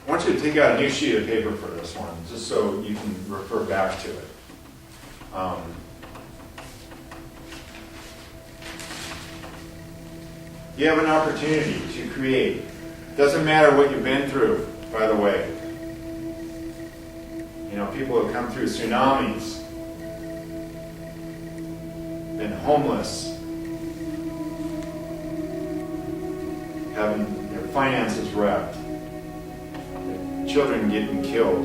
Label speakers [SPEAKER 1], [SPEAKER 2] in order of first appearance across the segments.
[SPEAKER 1] I want you to take out a new sheet of paper for this one, just so you can refer back to it. You have an opportunity to create. Doesn't matter what you've been through, by the way. You know, people have come through tsunamis, been homeless, having their finances wrecked, their children getting killed.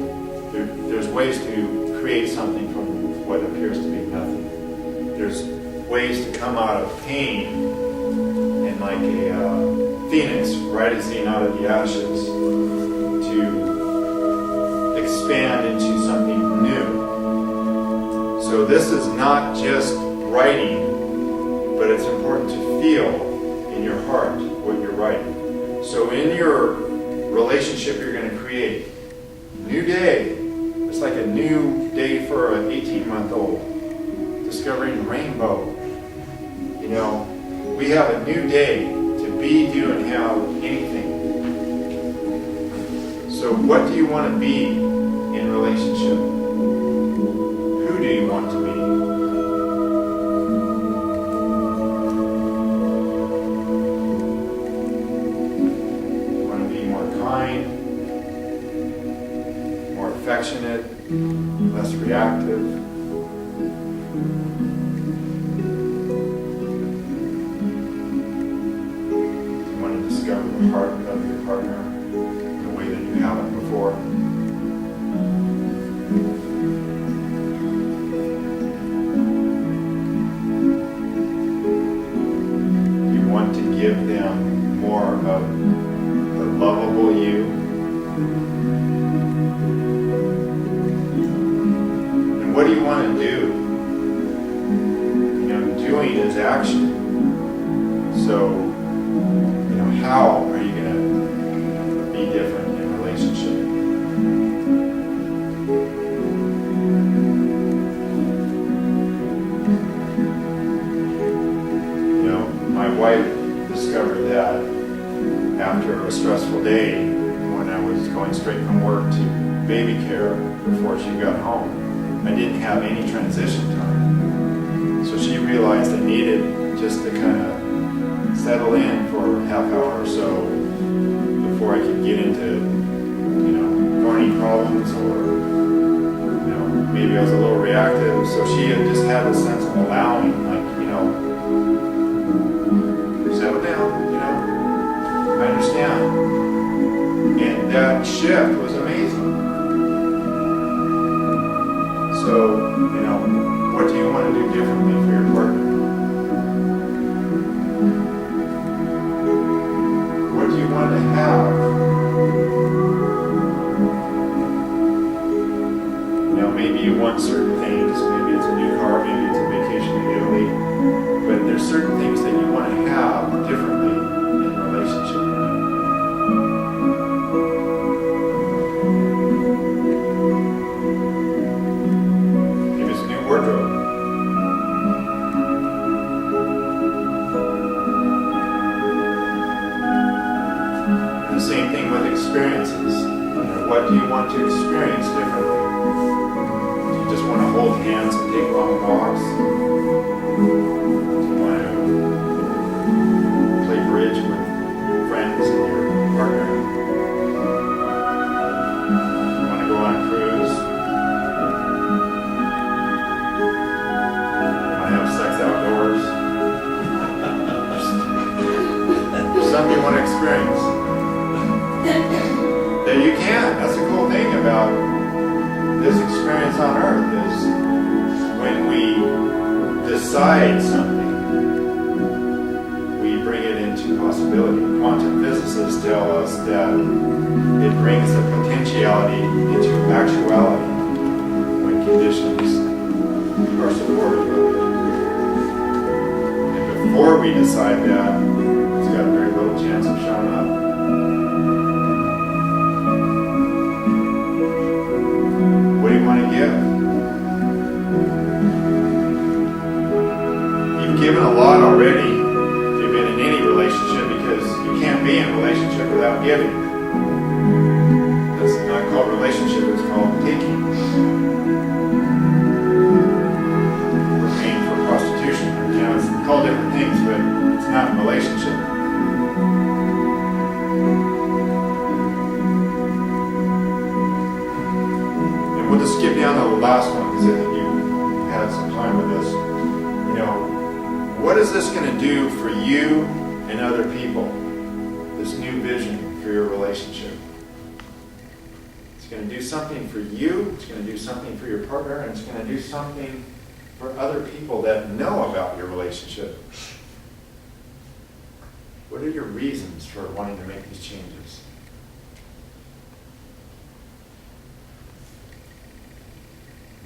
[SPEAKER 1] There's ways to create something from what appears to be nothing. There's ways to come out of pain and like a phoenix rising out of the ashes to expand into something new. So this is not just writing, but it's important to feel in your heart what you're writing. So in your relationship you're going to create, new day, it's like a new day for an 18-month-old, discovering rainbow. You know, we have a new day to be, do, and have anything. So what do you want to be in relationship? Who do you want to be? You want to be more kind, more affectionate, less reactive. Discover the heart of your partner in a way that you haven't before. You want to give them more of the lovable you. And what do you want to do? You know, doing is action. So how are you going to be different in relationship? You know, my wife discovered that after a stressful day, when I was going straight from work to baby care before she got home, I didn't have any transition time. So she realized I needed just to kind of settle in for a half hour or so before I could get into, you know, thorny problems, or, you know, maybe I was a little reactive. So she had just had a sense of allowing, like, you know, settle down, you know, I understand. And that shift was amazing. So, you know, what do you want to do differently for your partner? Want to have. You know, maybe you want certain things. Maybe it's a new car, maybe it's a vacation to Italy. But there's certain things that you want to have differently in relationship. Maybe it's a new wardrobe. Same thing with experiences. You know, what do you want to experience differently? Do you just want to hold hands and take long walks? Do you want to play bridge with friends and your partner? Do you want to go on a cruise? Do you want to have sex outdoors? There's something you want to experience. That you can. That's the cool thing about this experience on earth, is when we decide something, we bring it into possibility. Quantum physicists tell us that it brings the potentiality into actuality when conditions are supportive of it. And before we decide that, it's got a very little chance of showing up. What do you want to give? You've given a lot already if you've been in any relationship, because you can't be in a relationship without giving. not called relationship, it's called taking. We're paying for prostitution. You know, it's called different things, but it's not a relationship. And we'll just skip down to the last one because I think you had some time with this. You know, what is this going to do for you and other people? This new vision for your relationship. It's going to do something for you, it's going to do something for your partner, and it's going to do something for other people that know about your relationship. What are your reasons for wanting to make these changes?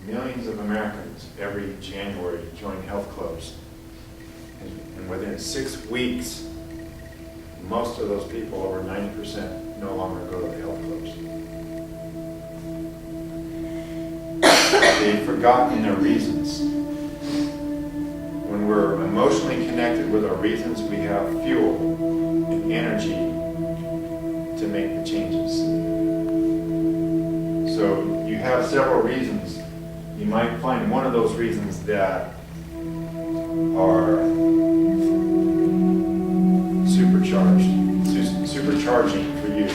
[SPEAKER 1] Millions of Americans every January join health clubs. And within 6 weeks, most of those people, over 90%, no longer go to the health clubs. They've forgotten their reasons. When we're emotionally connected with our reasons, we have fuel and energy to make the changes. So you have several reasons. You might find one of those reasons that are supercharging for you,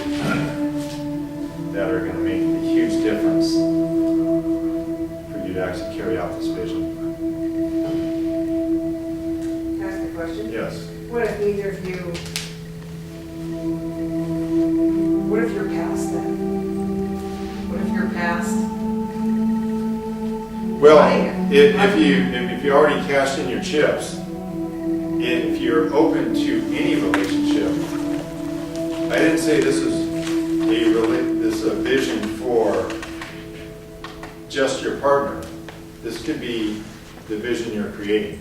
[SPEAKER 1] that are going to make a huge difference for you to actually carry out this vision.
[SPEAKER 2] Can I ask a question?
[SPEAKER 1] Yes.
[SPEAKER 2] What if neither of you, what if you're past that? What if you're past?
[SPEAKER 1] Well, if you already cashed in your chips, if you're open to any relationship, I didn't say this is a vision for just your partner. This could be the vision you're creating.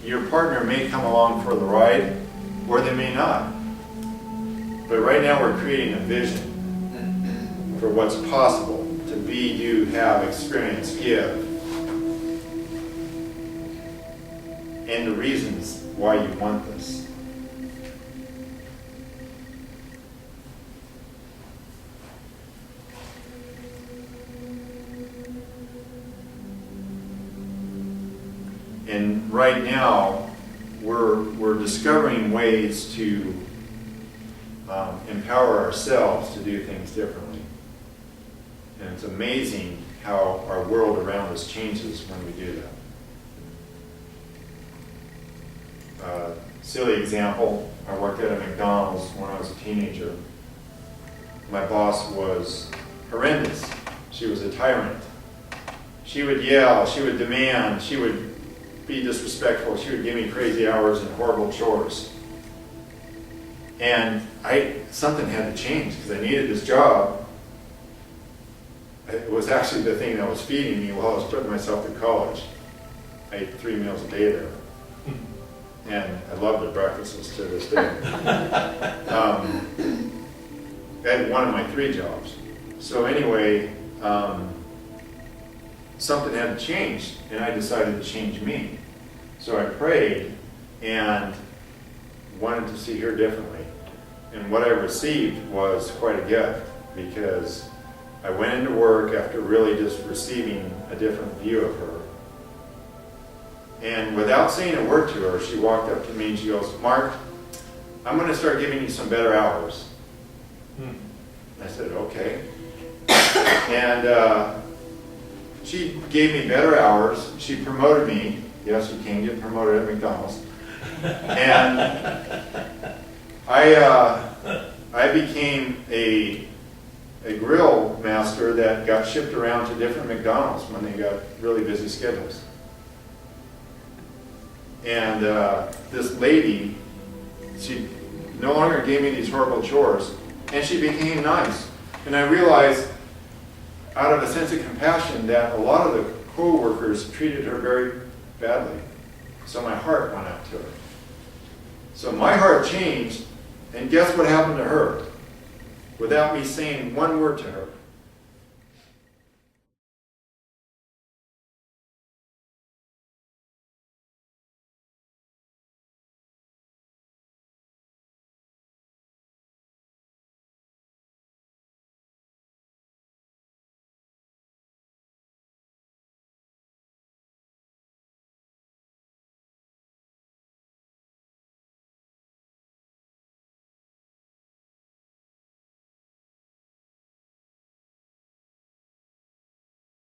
[SPEAKER 1] Your partner may come along for the ride, or they may not. But right now we're creating a vision for what's possible to be, do, have, experience, give. And the reasons why you want this. And right now, we're discovering ways to empower ourselves to do things differently. And it's amazing how our world around us changes when we do that. Silly example, I worked at a McDonald's when I was a teenager. My boss was horrendous. She was a tyrant. She would yell, she would demand, she would be disrespectful, she would give me crazy hours and horrible chores. And something had to change because I needed this job. It was actually the thing that was feeding me while I was putting myself through college. I ate 3 meals a day there. And I love the breakfasts to this day. I had one of my 3 jobs. So anyway, something had to change, and I decided to change me. So I prayed and wanted to see her differently. And what I received was quite a gift, because I went into work after really just receiving a different view of her. And without saying a word to her, she walked up to me and she goes, "Mark, I'm going to start giving you some better hours." I said, "Okay." And she gave me better hours. She promoted me. Yes, you can get promoted at McDonald's. And I became a grill master that got shipped around to different McDonald's when they got really busy schedules. And this lady, she no longer gave me these horrible chores, and she became nice. And I realized, out of a sense of compassion, that a lot of the co-workers treated her very badly. So my heart went out to her. So my heart changed, and guess what happened to her? Without me saying one word to her,